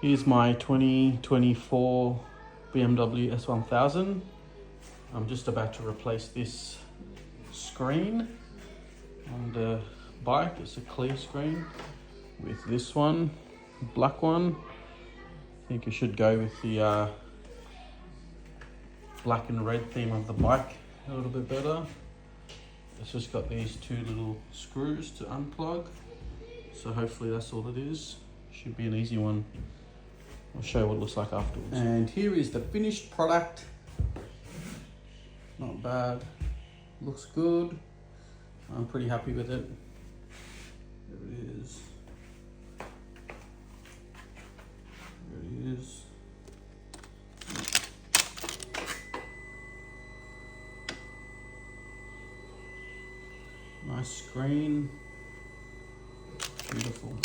Here's my 2024 BMW S1000. I'm just about to replace this screen on the bike. It's a clear screen with this one, black one. I think you should go with the black and red theme of the bike a little bit better. It's just got these two little screws to unplug. So hopefully that's all it is. Should be an easy one. I'll show you what it looks like afterwards. And here is the finished product. Not bad. Looks good. I'm pretty happy with it. There it is. There it is. Nice screen. Beautiful.